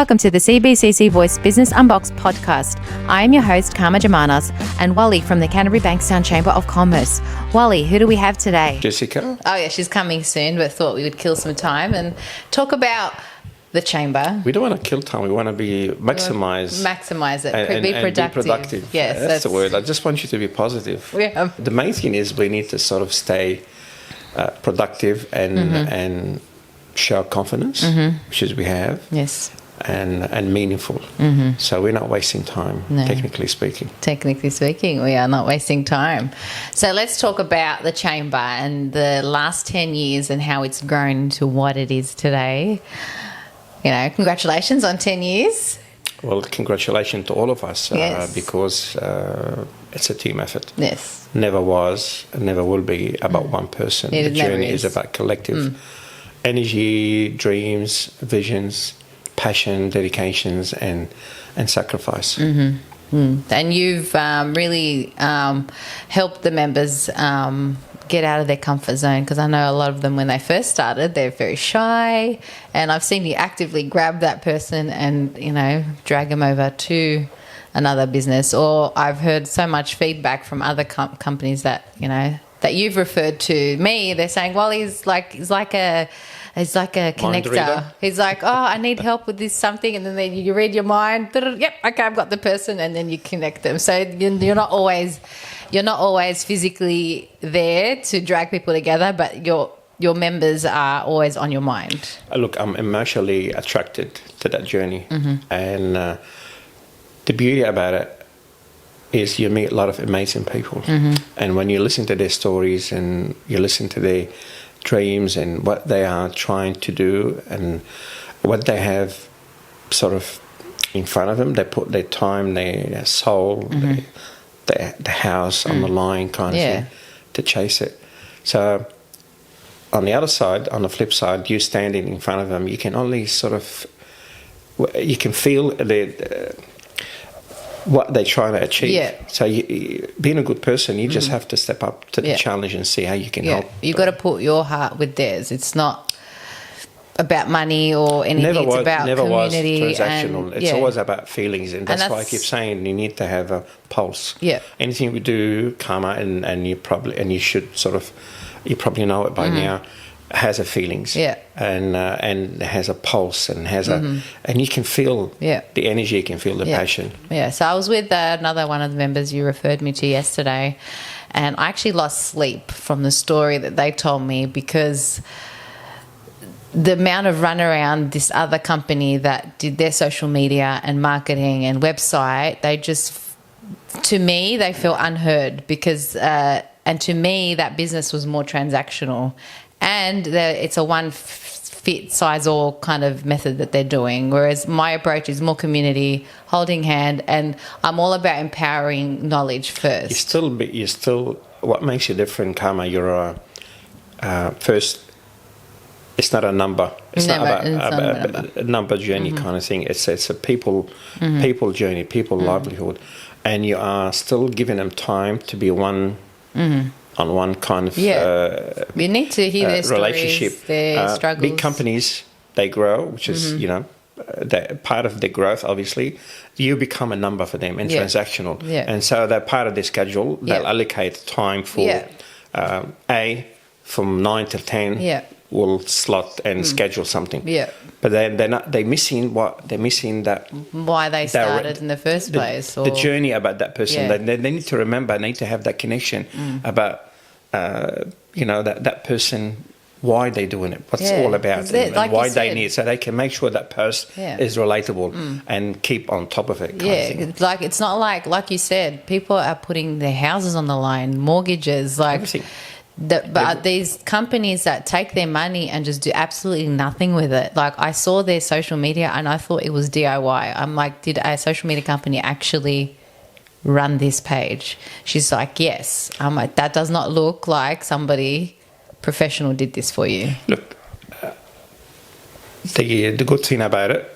Welcome to the CBCC Voice Business Unbox podcast. I am your host, Karma Jamanas, and Wally from the Canterbury Bankstown Chamber of Commerce. Wally, who do we have today? Jessica. Oh yeah, she's coming soon, but thought we would kill some time and talk about the chamber. We don't want to kill time. We want to Maximise it. And be productive. Be productive. Yes, that's the word. I just want you to be positive. Yeah. The main thing is we need to sort of stay productive and show confidence, which is we have. Yes. And meaningful. So we're not wasting time, technically speaking. Technically speaking, we are not wasting time. So let's talk about the chamber and the last 10 years and how it's grown to what it is today. You know, congratulations on 10 years. Well, congratulations to all of us because it's a team effort. Yes. Never was and never will be about one person. The journey is about collective energy, dreams, visions, passion, dedications, and sacrifice. And you've really helped the members get out of their comfort zone, because I know a lot of them, when they first started, they're very shy, and I've seen you actively grab that person and, you know, drag them over to another business. Or I've heard so much feedback from other companies that, you know, that you've referred to me. They're saying, well, he's like a connector. He's like, oh, I need help with this something, and then you read your mind. Yep, okay, I've got the person, and then you connect them. So you're not always physically there to drag people together, but your members are always on your mind. Look, I'm emotionally attracted to that journey, and the beauty about it is you meet a lot of amazing people, and when you listen to their stories and you listen to their dreams and what they are trying to do and what they have sort of in front of them, they put their time, their soul, the house on the line kind of thing to chase it. So on the other side, on the flip side, you standing in front of them, you can only sort of, you can feel what they're trying to achieve. Yeah. So being a good person, you just have to step up to the challenge and see how you can help. You've got to put your heart with theirs. It's not about money or anything. It's about community. Was transactional. It's always about feelings, and that's why I keep saying you need to have a pulse. Yeah. Anything we do, Karma, and you should sort of, you probably know it by now, has a feelings, and has a pulse, and has and you can feel the energy, you can feel the passion. Yeah. So I was with another one of the members you referred me to yesterday, and I actually lost sleep from the story that they told me, because the amount of runaround this other company that did their social media and marketing and website, they just, to me, they feel unheard, because and to me that business was more transactional. And it's a one-fit-size-all kind of method that they're doing, whereas my approach is more community, holding hand, and I'm all about empowering knowledge first. You still. What makes you different, Karma? You're first. It's not a number. It's not about a number journey kind of thing. It's a people journey, people livelihood, and you are still giving them time to be one. On one kind of we need to hear their relationship. Stories, their struggles. Big companies, they grow, which is part of their growth. Obviously, you become a number for them and transactional, and so they're part of their schedule. They'll allocate time for from 9 to 10. Will slot and schedule something. But they're missing that why they started in the first place. The journey about that person. They need to remember, need to have that connection about that person, why they're doing it, what's it all about, and like why they need, so they can make sure that post is relatable and keep on top of it. Like it's not like you said, people are putting their houses on the line, mortgages, like everything. But these companies that take their money and just do absolutely nothing with it. Like I saw their social media and I thought it was DIY. I'm like, did a social media company actually run this page? She's like, yes. I'm like, that does not look like somebody professional did this for you. Look, the good thing about it,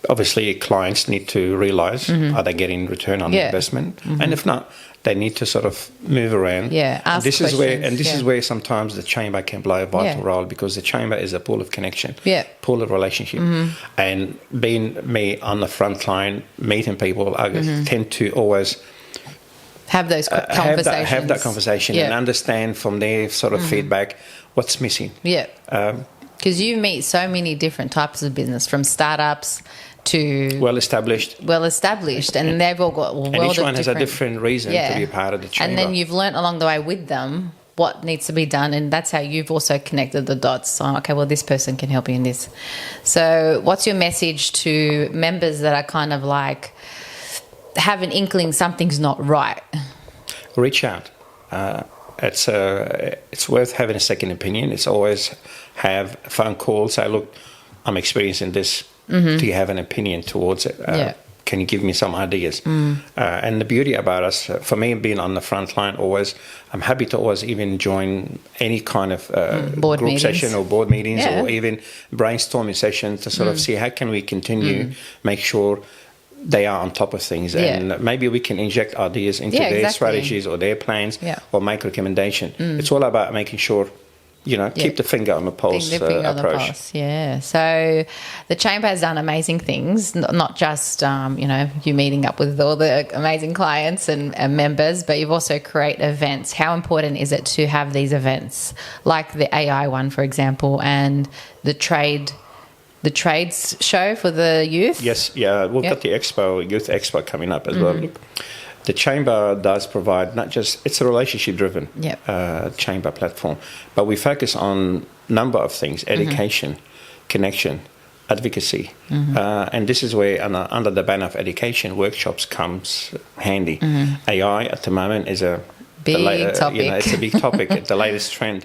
obviously clients need to realise are they getting return on the investment, and if not, they need to sort of move around. Yeah, ask this questions. Is where sometimes the chamber can play a vital role, because the chamber is a pool of connection, pool of relationship. And being me on the front line, meeting people, I tend to always have those conversations. Have that conversation and understand from their sort of feedback what's missing. Yeah. Because you meet so many different types of business, from startups to well established, and they've all got and each one has a different reason to be a part of the chamber. And then you've learnt along the way with them what needs to be done, and that's how you've also connected the dots. So, okay, well, this person can help you in this. So what's your message to members that are kind of like have an inkling something's not right? Reach out. It's worth having a second opinion. It's always have a phone call, say, look, I'm experiencing this. Do you have an opinion towards it? Can you give me some ideas? And the beauty about us, for me, being on the front line, always, I'm happy to always even join any kind of board group meetings. Session or board meetings or even brainstorming sessions to sort of see how can we continue, make sure they are on top of things, and maybe we can inject ideas into their strategies or their plans or make recommendation. It's all about making sure, keep the finger on the pulse approach. So the chamber has done amazing things, not just, you meeting up with all the amazing clients and members, but you've also created events. How important is it to have these events, like the AI one, for example, and the trades show for the youth? Yes, we've got the youth expo coming up as well. Look, the chamber does provide not just, it's a relationship-driven chamber platform, but we focus on a number of things: education, connection, advocacy. And this is where, under the banner of education, workshops comes handy. AI at the moment is a big topic. It's a big topic, the latest trend.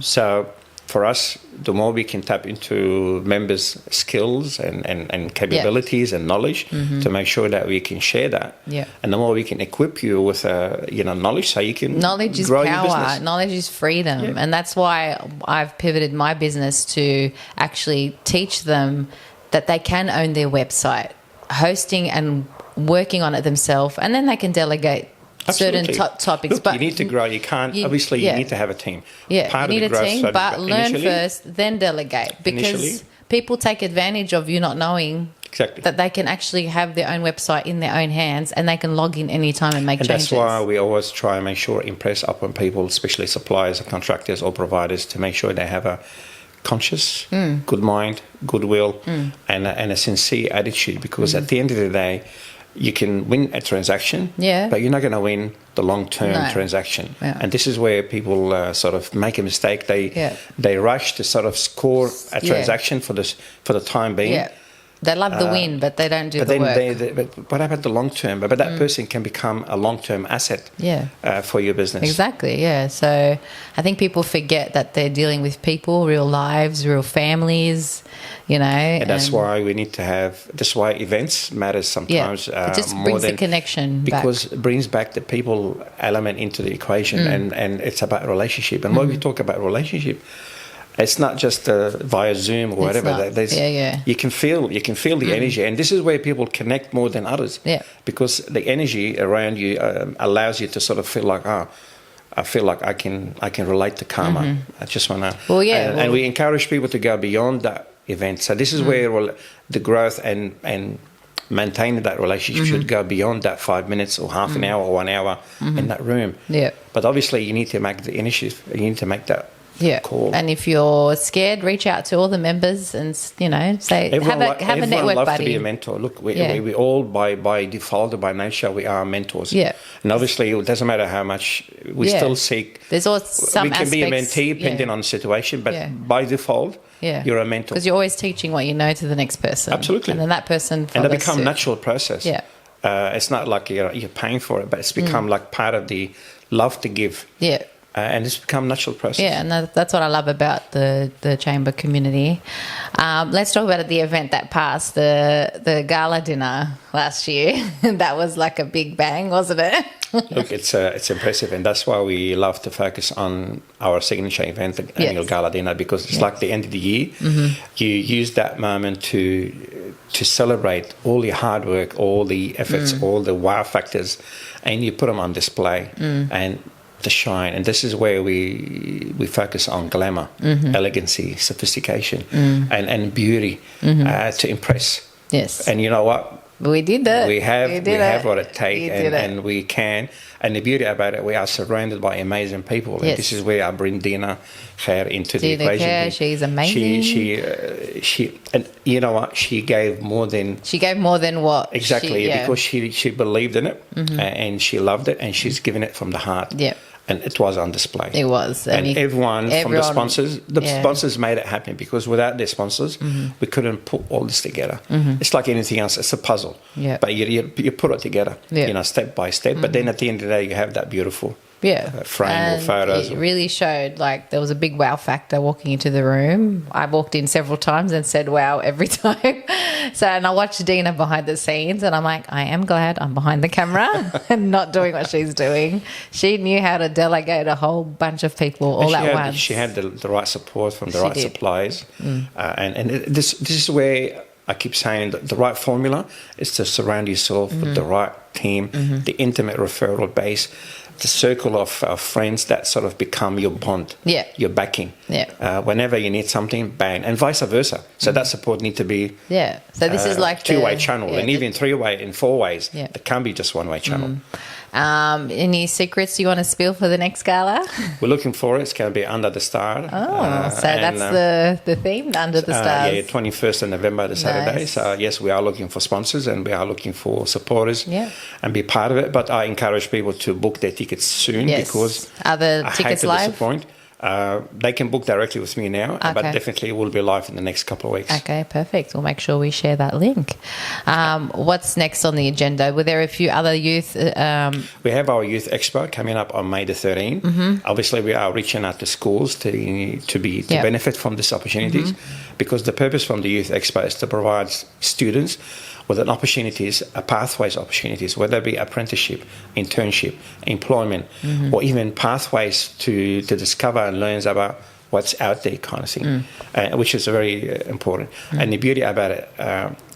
So for us, the more we can tap into members' skills and capabilities and knowledge to make sure that we can share that. And the more we can equip you with knowledge, so you can knowledge is grow power. your business. Knowledge is freedom. And that's why I've pivoted my business to actually teach them that they can own their website, hosting and working on it themselves, and then they can delegate certain topics. Look, but you need to grow. You can't. You need to have a team. You need a team, but learn first, then delegate. Because people take advantage of you not knowing that they can actually have their own website in their own hands, and they can log in anytime and make changes. That's why we always try and make sure impress upon people, especially suppliers or contractors or providers, to make sure they have a conscious, good mind, goodwill, and a sincere attitude. Because at the end of the day, you can win a transaction, but you're not going to win the long-term transaction. And this is where people sort of make a mistake. They rush to sort of score a transaction for the time being. They love the win, but they don't do the work. But what about the long term? But that person can become a long-term asset for your business. Exactly, So I think people forget that they're dealing with people, real lives, real families, And that's why we need to have, that's why events matters sometimes. It just brings the connection because it brings back the people element into the equation, and it's about relationship. And when we talk about relationship, it's not just via Zoom or whatever. You can feel the energy, and this is where people connect more than others. Because the energy around you allows you to sort of feel like, I feel like I can relate to Karma. I just want to. And we encourage people to go beyond that event. So this is where the growth and maintaining that relationship should go beyond that 5 minutes or half an hour or 1 hour in that room. But obviously, you need to make the initiative. You need to make that. Cool. And if you're scared, reach out to all the members and say have a network buddy. Everyone loves to be a mentor. Look, we all by default or by nature we are mentors. And obviously it doesn't matter how much we still seek. There's also some we can be a mentee depending on the situation, but by default you're a mentor because you're always teaching what you know to the next person. Absolutely. And then that person follows and they become suit. Natural process. It's not like you're paying for it, but it's become like part of the love to give. And it's become natural process. And that's what I love about the chamber community. Let's talk about the event that passed, the Gala Dinner last year. That was like a big bang, wasn't it? Look, it's impressive, and that's why we love to focus on our signature event, the annual Gala Dinner, because it's like the end of the year. You use that moment to to celebrate all your hard work, all the efforts, all the wow factors, and you put them on display and the shine. And this is where we focus on glamour, elegancy, sophistication, and beauty to impress. Yes. And you know what? We did that. We have what it takes, and we can. And the beauty about it, we are surrounded by amazing people. And this is where I bring Dina Khair into the equation. She's amazing. She, and you know what? She gave more than what? Exactly, because she believed in it, and she loved it, and she's given it from the heart. Yeah. And it was on display. It was. And everyone from the sponsors made it happen, because without their sponsors, we couldn't put all this together. It's like anything else. It's a puzzle. Yeah. But you put it together, step by step. But then at the end of the day, you have that beautiful frame and or photos. It really showed, like, there was a big wow factor walking into the room. I walked in several times and said wow every time. And I watched Dina behind the scenes, and I'm like, I am glad I'm behind the camera and not doing what she's doing. She knew how to delegate a whole bunch of people all at once. She had the right support from the right suppliers. And this is where I keep saying that the right formula is to surround yourself with the right team, the intimate referral base, the circle of friends that sort of become your bond, your backing. Whenever you need something, bang, and vice versa. So that support need to be So this is like two-way channel, and even three-way and four ways. It can't be just one-way channel. Any secrets you want to spill for the next gala? We're looking for it. It's going to be Under the Star. So that's the theme, Under the Stars. 21st of November, the Saturday. Nice. So yes, we are looking for sponsors, and we are looking for supporters and be part of it. But I encourage people to book their tickets soon, because are the tickets live? Disappoint. They can book directly with me now, but definitely it will be live in the next couple of weeks. Okay, perfect. We'll make sure we share that link. What's next on the agenda? Were there a few other youth? We have our Youth Expo coming up on May the 13th. Obviously, we are reaching out to schools to benefit from these opportunities, because the purpose from the Youth Expo is to provide students with an opportunities, pathways opportunities, whether it be apprenticeship, internship, employment, or even pathways to discover and learn about what's out there, kind of thing, which is very important. And the beauty about it,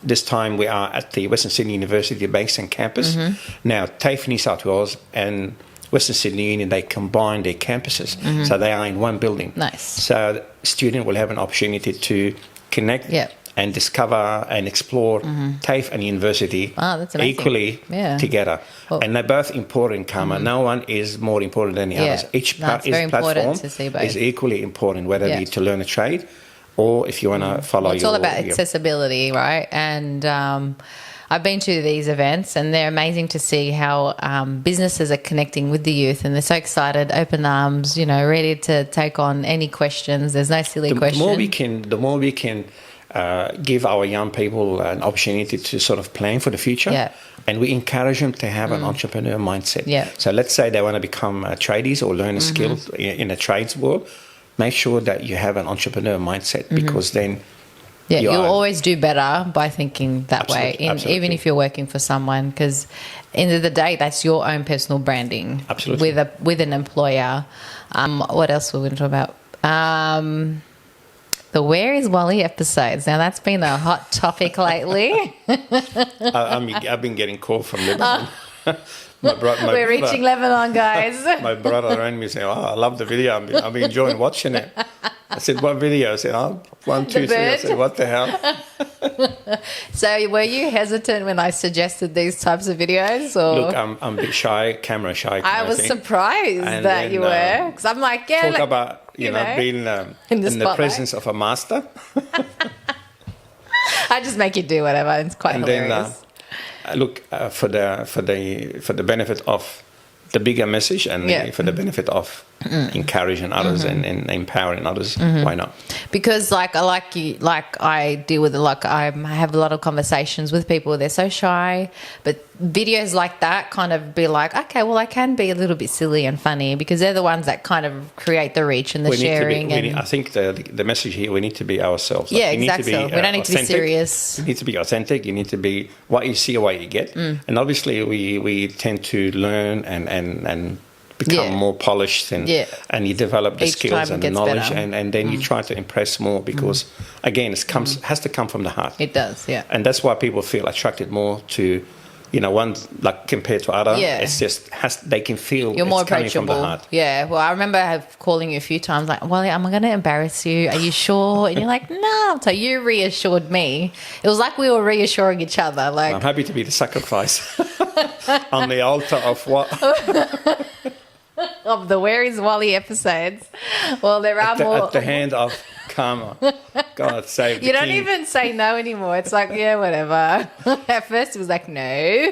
this time we are at the Western Sydney University Bankstown campus. Now, TAFE New South Wales and Western Sydney Union, they combine their campuses, so they are in one building. Nice. So the student will have an opportunity to connect and discover and explore TAFE and university equally together. And they're both important, Karma. No one is more important than the others. Each platform is equally important, whether it be to learn a trade or if you want to follow it's all about accessibility, right? And I've been to these events, and they're amazing to see how businesses are connecting with the youth, and they're so excited, open arms, ready to take on any questions. There's no silly questions. The more we can give our young people an opportunity to sort of plan for the future, and we encourage them to have an entrepreneur mindset. So let's say they want to become tradies or learn a skill in the trades world. Make sure that you have an entrepreneur mindset, because then you'll always do better by thinking that way, even if you're working for someone, because end of the day, that's your own personal branding with an employer. What else were we going to talk about? The Where is Wally episodes. Now, that's been a hot topic lately. I've been getting calls from Lebanon. We're reaching Lebanon, guys. My brother rang me saying, I love the video. I've been enjoying watching it. I said, what video? I said, 1, 2, 3. I said, what the hell? So were you hesitant when I suggested these types of videos? Or? Look, I'm a bit shy, camera shy. I was surprised that you were. Because I'm like, talk about, being in the presence of a master. I just make you do whatever. It's quite hilarious. Look, for the benefit of the bigger message, and for the benefit of encouraging others and empowering others, why not? Because I deal with I have a lot of conversations with people. They're so shy, but videos like that kind of be like, okay, well, I can be a little bit silly and funny, because they're the ones that kind of create the reach and the sharing. I think the message here, we need to be ourselves. Exactly. We don't need to be serious. You need to be authentic. You need to be what you see or what you get. And obviously we tend to learn and become more polished and you develop the skills and the knowledge and then you try to impress more because, again, it has to come from the heart. It does, yeah. And that's why people feel attracted more to, one, like compared to other. Yeah. It's just, they can feel you're more coming approachable. From the heart. Yeah, well, I remember calling you a few times like, Wally, am I going to embarrass you? Are you sure? And you're like, no. So you reassured me. It was like we were reassuring each other. Like, I'm happy to be the sacrifice on the altar of what? Of the Where is Wally episodes. Well, there are more. At the hand of Karma. God save the You don't king. even say no anymore. It's like, yeah, whatever. At first it was like, no.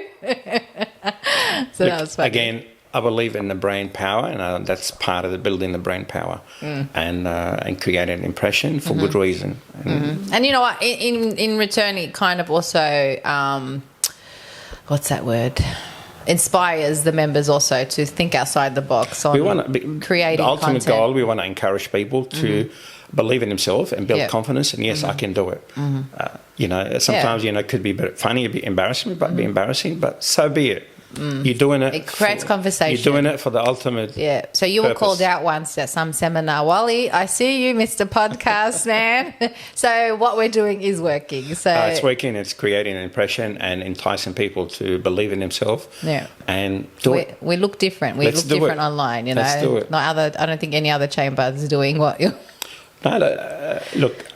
So that was funny. Again, I believe in the brain power, and that's part of building the brain power and creating an impression for good reason. And you know what? In return, it kind of also, what's that word? Inspires the members also to think outside the box on creating the ultimate content. goal. We want to encourage people to believe in themselves and build confidence. And yes, I can do it. Sometimes it could be a bit funny, a bit embarrassing, but so be it. You're doing it. It creates conversation. You're doing it for the ultimate. Yeah. So you were purpose. called out once at some seminar. Wally, I see you, Mr. Podcast Man. So what we're doing is working. So it's working. It's creating an impression and enticing people to believe in themselves. Yeah. And do it. We look different. We look different online. Let's do it. I don't think any other chamber is doing what you. Look.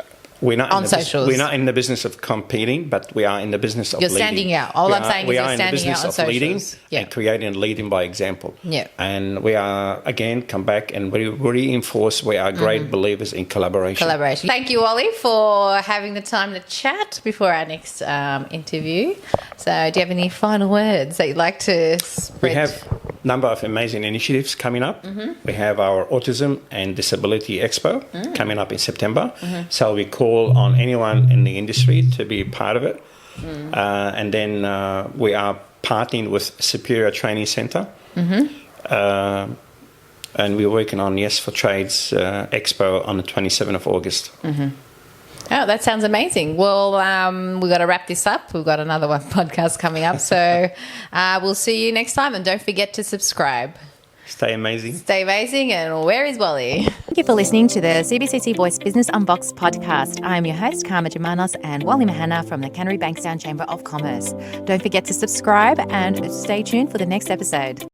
We're not in the business of competing, but we are in the business of leading. You're standing out. All I'm saying is you're standing out on socials. We are in the business of leading and creating and leading by example. Yeah. And we are, again, come back and reinforce we are great believers in collaboration. Thank you, Wally, for having the time to chat before our next interview. So do you have any final words that you'd like to spread? We have a number of amazing initiatives coming up. We have our Autism and Disability Expo coming up in September. So we call on anyone in the industry to be part of it. And then we are partnering with Superior Training Centre. And we're working on Yes for Trades Expo on the 27th of August. Oh, that sounds amazing. Well, we've got to wrap this up. We've got another podcast coming up. So we'll see you next time. And don't forget to subscribe. Stay amazing. Stay amazing. And where is Wally? Thank you for listening to the CBCC Voice Business Unbox podcast. I am your host, Karma Jamanos, and Wally Mahana from the Canterbury Bankstown Chamber of Commerce. Don't forget to subscribe and stay tuned for the next episode.